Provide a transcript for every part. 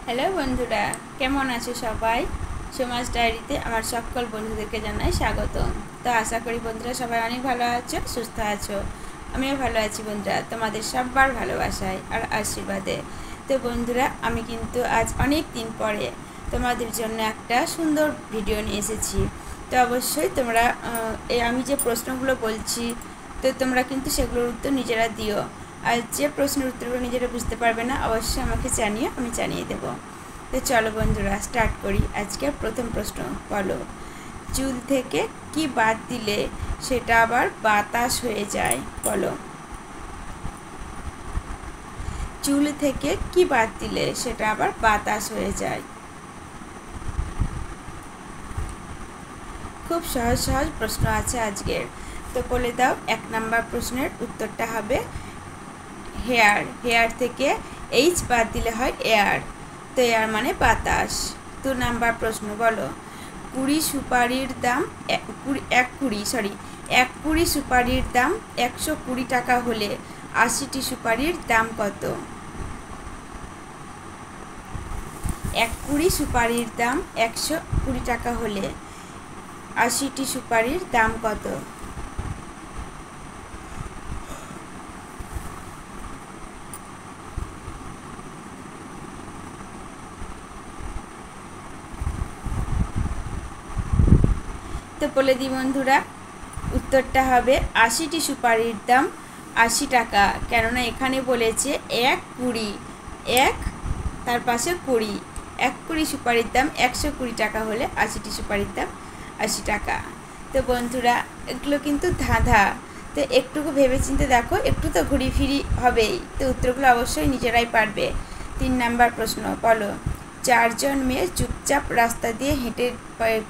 Hello বন্ধুরা, কেমন আছো সবাই? সমাজ ডায়েরিতে আমার সকল বন্ধুদেরকে জানাই স্বাগতম। তো আশা করি বন্ধুরা সবাই অনেক ভালো আছো, সুস্থ আছো। আমিও ভালো আছি বন্ধুরা, তোমাদের সবার ভালোবাসায় আর আশীর্বাদে। তো বন্ধুরা, আমি কিন্তু আজ অনেক দিন পরে তোমাদের জন্য একটা সুন্দর ভিডিও নিয়ে এসেছি। তো অবশ্যই তোমরা আমি যে প্রশ্নগুলো বলছি, তো তোমরা কিন্তু সেগুলোর উত্তর নিজেরা দিও। আর যে প্রশ্নের উত্তরগুলো নিজেরা বুঝতে পারবে না, অবশ্যই আমাকে জানিয়ে আমি জানিয়ে দেবো। তো চলো বন্ধুরা, স্টার্ট করি। আজকের প্রথম প্রশ্ন, বলো চুল থেকে কি বাদ দিলে সেটা আবার বাতাস হয়ে যায়? বলো, চুল থেকে কি বাদ দিলে সেটা আবার বাতাস হয়ে যায়? খুব সহজ সহজ প্রশ্ন আছে আজকের। তো বলে দাও, 1 নম্বর প্রশ্নের উত্তরটা হবে হেয়ার। হেয়ার থেকে এইচ বাদ দিলে হয় এয়ার। তো এয়ার মানে বাতাস। 2 নাম্বার প্রশ্ন, বলো কুড়ি সুপারির দাম এক কুড়ি সুপারির দাম 120 টাকা হলে 80টি সুপারির দাম কত? এক কুড়ি সুপারির দাম 120 টাকা হলে 80টি সুপারির দাম কত? তো বলে দিই বন্ধুরা, উত্তরটা হবে 80টি সুপারির দাম 80 টাকা। কেননা এখানে বলেছে এক কুড়ি, এক তার পাশে কুড়ি, 1 কুড়ি সুপারির দাম 120 টাকা হলে 80টি সুপারির দাম 80 টাকা। তো বন্ধুরা, এগুলো কিন্তু ধাঁধা, তো একটুকু ভেবেচিন্তে দেখো, একটু তো ঘুরি ফিরি হবেই। তো উত্তরগুলো অবশ্যই নিজেরাই পারবে। 3 নাম্বার প্রশ্ন, বলো 4 জন মেয়ে চুপচাপ রাস্তা দিয়ে হেঁটে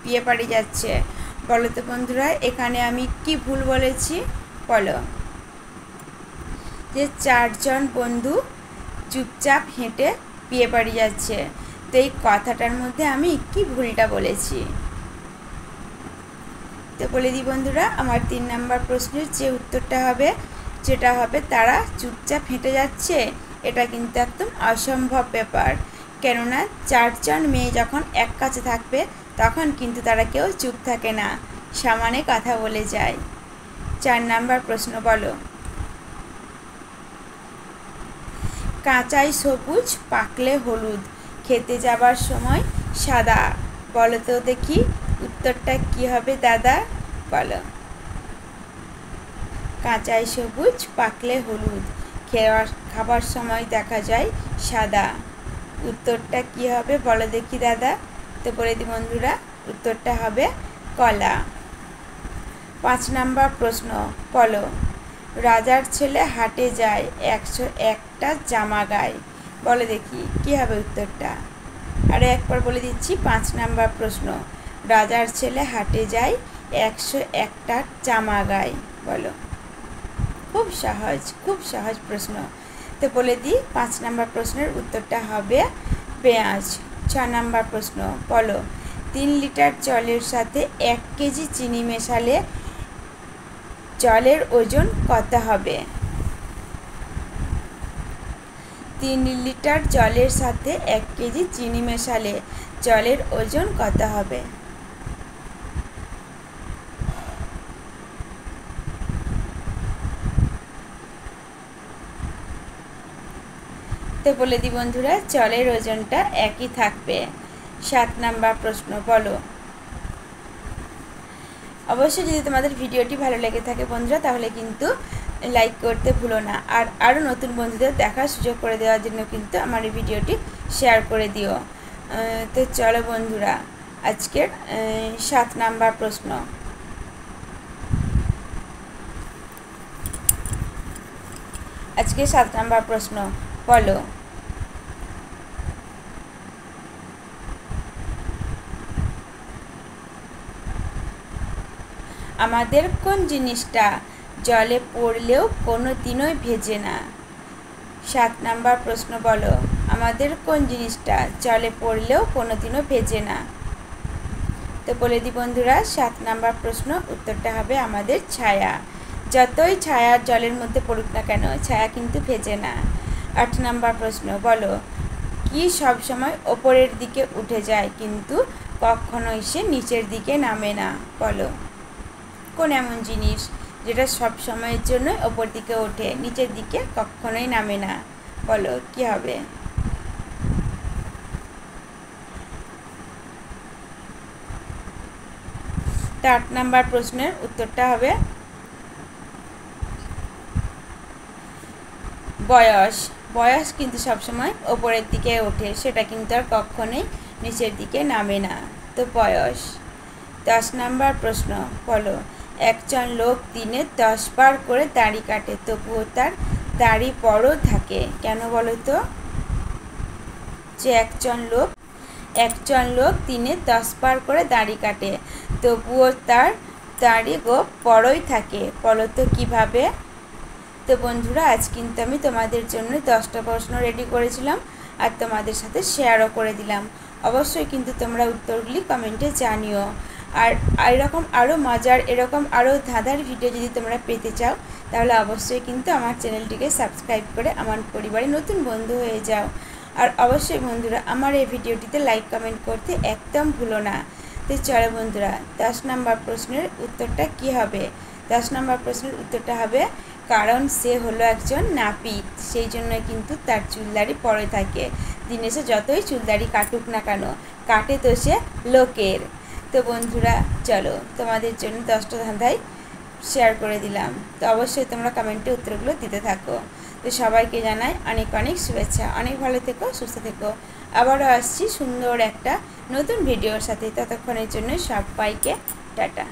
বিয়ে বাড়ি যাচ্ছে। বলো তো বন্ধুরা, এখানে আমি কি ভুল বলেছি? বলো, যে 4 জন বন্ধু চুপচাপ হেঁটে বিয়ে বাড়ি যাচ্ছে। তো এই কথাটার মধ্যে আমি কি ভুলটা বলেছি? তো বলে দিই বন্ধুরা, আমার 3 নাম্বার প্রশ্নের যে উত্তরটা হবে, যেটা হবে তারা চুপচাপ হেঁটে যাচ্ছে, এটা কিন্তু একদম অসম্ভব ব্যাপার। কেননা 4 জন মেয়ে যখন এক কাছে থাকবে, তখন কিন্তু তারা কেউ চুপ থাকে না, সমানে কথা বলে যায়। 4 নাম্বার প্রশ্ন, বলো কাঁচাই সবুজ পাকলে হলুদ, খেতে যাবার সময় সাদা। বলো তো দেখি উত্তরটা কি হবে দাদা? বলো, কাঁচাই সবুজ পাকলে হলুদ, খাবার সময় দেখা যায় সাদা। উত্তরটা কি হবে বলো দেখি দাদা? তো বলে দিই বন্ধুরা, উত্তরটা হবে কলা। 5 নাম্বার প্রশ্ন, বলো রাজার ছেলে হাটে যায় 101টা জামা গায়। বলে দেখি কি হবে উত্তরটা? আরও একবার বলে দিচ্ছি, 5 নাম্বার প্রশ্ন, রাজার ছেলে হাটে যায় 101টা জামা গায়। বলো, খুব সহজ প্রশ্ন। তো বলে দিই, 5 নাম্বার প্রশ্নের উত্তরটা হবে পেঁয়াজ। 6 নাম্বার প্রশ্ন, বলো 3 লিটার জলের সাথে 1 কেজি চিনি মেশালে জলের ওজন কত হবে? 3 লিটার জলের সাথে 1 কেজি চিনি মেশালে জলের ওজন কত হবে? তো বলে দিই বন্ধুরা, জলের ওজনটা একই থাকবে। 7 নাম্বার প্রশ্ন, বলো অবশ্যই যদি তোমাদের ভিডিওটি ভালো লেগে থাকে বন্ধুরা, তাহলে কিন্তু লাইক করতে ভুলো না। আর আরও নতুন বন্ধুদের দেখার সুযোগ করে দেওয়ার জন্য কিন্তু আমার এই ভিডিওটি শেয়ার করে দিও। তো চলো বন্ধুরা, আজকের 7 নাম্বার প্রশ্ন, আজকের 7 নাম্বার প্রশ্ন, বলো আমাদের কোন জিনিসটা জলে পড়লেও কোনো দিনই ভেজে না? 7 নাম্বার প্রশ্ন, বলো আমাদের কোন জিনিসটা জলে পড়লেও কোনো দিনও ভেজে না? তো বলে দিই বন্ধুরা, 7 নাম্বার প্রশ্ন উত্তরটা হবে আমাদের ছায়া। যতই ছায়া জলের মধ্যে পড়ুক না কেন, ছায়া কিন্তু ভেজে না। 8 নাম্বার প্রশ্ন, বলো কি সব সময় ওপরের দিকে উঠে যায় কিন্তু কখনোই সে নিচের দিকে নামে না? বলো কোন এমন জিনিস যেটা সব সময়ের জন্য ওপর দিকে ওঠে, নিচের দিকে কখনোই নামে না? বলো কি হবে? তো 8 নাম্বার প্রশ্নের উত্তরটা হবে বয়স। বয়স কিন্তু সবসময় ওপরের দিকে ওঠে, সেটা কিন্তু আর কখনোই নিচের দিকে নামে না। তো বয়স। 10 নাম্বার প্রশ্ন, বলো একজন লোক দিনে 10 বার করে দাড়ি কাটে তবুও তার দাড়ি বড় থাকে কেন? বলো তো। যে একজন লোক দিনে 10 বার করে দাড়ি কাটে তবুও তার দাড়ি বড়ই থাকে, বলো তো কীভাবে? তো বন্ধুরা, আজ কিন্তু আমি তোমাদের জন্য 10টা প্রশ্ন রেডি করেছিলাম আর তোমাদের সাথে শেয়ারও করে দিলাম। অবশ্যই কিন্তু তোমরা উত্তরগুলি কমেন্টে জানিও। আর এরকম আরও মজার, এরকম আরও ধাঁধার ভিডিও যদি তোমরা পেতে চাও তাহলে অবশ্যই কিন্তু আমার চ্যানেলটিকে সাবস্ক্রাইব করে আমার পরিবারে নতুন বন্ধু হয়ে যাও। আর অবশ্যই বন্ধুরা আমার এই ভিডিওটিতে লাইক কমেন্ট করতে একদম ভুলো না। তো চলো বন্ধুরা, 10 নাম্বার প্রশ্নের উত্তরটা কি হবে? 10 নাম্বার প্রশ্নের উত্তরটা হবে কারণ সে হলো একজন নাপিত, সেই জন্য কিন্তু তার চুলদাড়ি পড়ে থাকে। দিনে সে যতই চুলদাড়ি কাটুক না কেন, কাটে তো সে লোকের। তো বন্ধুরা চলো, তোমাদের জন্য 10টা ধাঁধাই শেয়ার করে দিলাম। তো অবশ্যই তোমরা কমেন্টে উত্তরগুলো দিতে থাকো। তো সবাইকে জানাই অনেক অনেক শুভেচ্ছা। অনেক ভালো থেকো, সুস্থ থেকো। আবারও আসছি সুন্দর একটা নতুন ভিডিওর সাথে। ততক্ষণের জন্য সবাইকে টাটা।